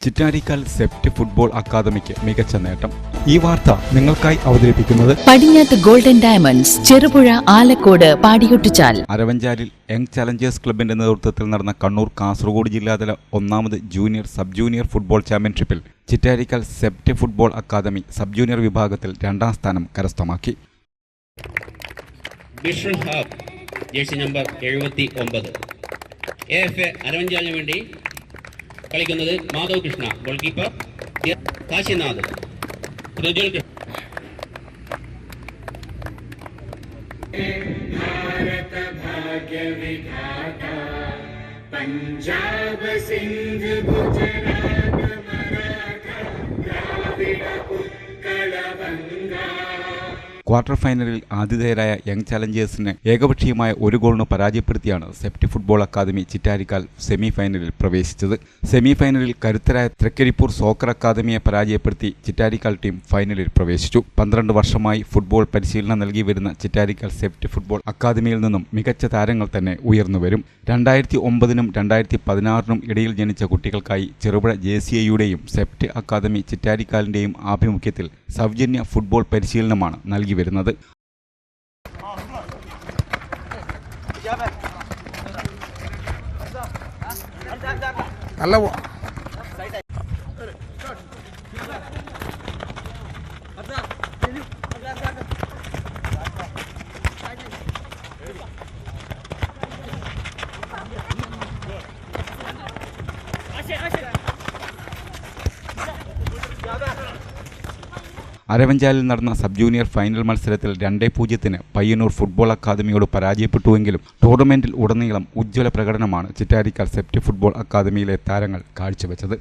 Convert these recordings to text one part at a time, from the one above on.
Chittarikkal SEPT football academic മികച്ച നേട്ടം. ഈ വാർത്ത നിങ്ങൾക്കായി അവതരിപ്പിക്കുന്നത് പടിഞ്ഞാത്ത് ഗോൾഡൻ ഡയമണ്ട്സ്, ചെറുപുഴ, ആലക്കോട്, പാടിയൊട്ടിച്ചാൽ. അരവഞ്ചാലിൽ യങ് ചലഞ്ചേഴ്സ് ക്ലബിന്റെ നേതൃത്വത്തിൽ നടന്ന കണ്ണൂർ കാസർഗോഡ് ജില്ലാതല 1ാമത് ജൂനിയർ സബ് ജൂനിയർ ഫുട്ബോൾ ചാമ്പ്യൻഷിപ്പിൽ Chittarikkal SEPT football academy sub junior വിഭാഗത്തിൽ 2ാം സ്ഥാനം കരസ്ഥമാക്കി. ജേഴ്സി നമ്പർ 79 AFA അരവഞ്ചാലിന് വേണ്ടി കളിക്കുന്നത് മാധവ് കൃഷ്ണ, ഗോൾ കീപ്പർ കാശിനാഥ്, രുജൽ കൃഷ്ണ. भारत भाग्य विधाता पंजाब सिंध गुजरात मराठा द्राविड उत्कल गंगा. ക്വാർട്ടർ ഫൈനലിൽ ആതിഥേയരായ യങ് ചലഞ്ചേഴ്സിനെ ഏകപക്ഷീയമായ 1 ഗോളിന് പരാജയപ്പെടുത്തിയാണ് Sept football academy Chittarikkal semi ഫൈനലിൽ പ്രവേശിച്ചത്. സെമി ഫൈനലിൽ കരുത്തരായ തൃക്കരിപ്പൂർ സോക്കർ അക്കാദമിയെ പരാജയപ്പെടുത്തി ചിറ്റാരിക്കാൽ ടീം ഫൈനലിൽ പ്രവേശിച്ചു. 12 വർഷമായി ഫുട്ബോൾ പരിശീലനം നൽകി വരുന്ന ചിറ്റാരിക്കാൽ സെപ്റ്റ് ഫുട്ബോൾ അക്കാദമിയിൽ നിന്നും മികച്ച താരങ്ങൾ തന്നെ ഉയർന്നുവരും. 2009-നും 2016-നും ഇടയിൽ ജനിച്ച കുട്ടികൾക്കായി ചെറുപുഴ JCIയുടെയും സെപ്റ്റ് അക്കാദമി ചിറ്റാരിക്കാലിന്റെയും ആഭിമുഖ്യത്തിൽ സൗജന്യ ഫുട്ബോൾ പരിശീലനമാണ് നൽകി വരുന്നത്. അരവഞ്ചാലിൽ നടന്ന സബ് ജൂനിയർ ഫൈനൽ മത്സരത്തിൽ 2-0 പയ്യന്നൂർ ഫുട്ബോൾ അക്കാദമിയോട് പരാജയപ്പെട്ടുവെങ്കിലും ടൂർണമെന്റിൽ ഉടനീളം ഉജ്ജ്വല പ്രകടനമാണ് ചിറ്റാരിക്കാൽ സെപ്റ്റ് ഫുട്ബോൾ അക്കാദമിയിലെ താരങ്ങൾ കാഴ്ചവെച്ചത്.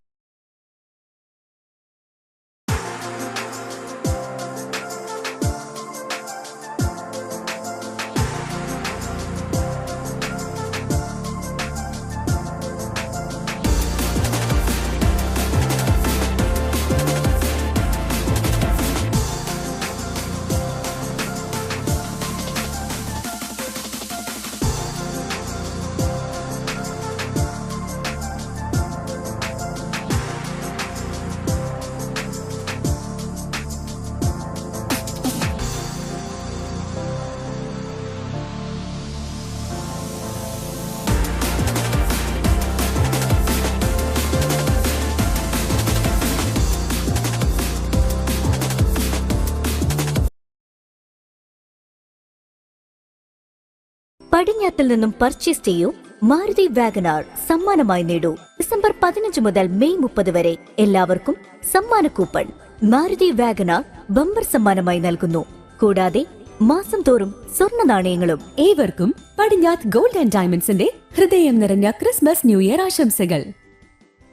പടിഞ്ഞാത്തിൽ നിന്നും പർച്ചേസ് ചെയ്യൂ മാരുതി വാഗനാർ സമ്മാനമായി നേടൂ. ഡിസംബർ 15 മുതൽ മെയ് 30 വരെ എല്ലാവർക്കും സമ്മാന കൂപ്പൺ മാരുതി വാഗനാർ ബമ്പർ സമ്മാനമായി നൽകുന്നു. കൂടാതെ മാസം തോറും സ്വർണ്ണ നാണയങ്ങളും. ഏവർക്കും പടിഞ്ഞാത്ത് ഗോൾഡ് ആൻഡ് ഡയമണ്ട്സിന്റെ ഹൃദയം നിറഞ്ഞ ക്രിസ്മസ് ന്യൂ ഇയർ ആശംസകൾ.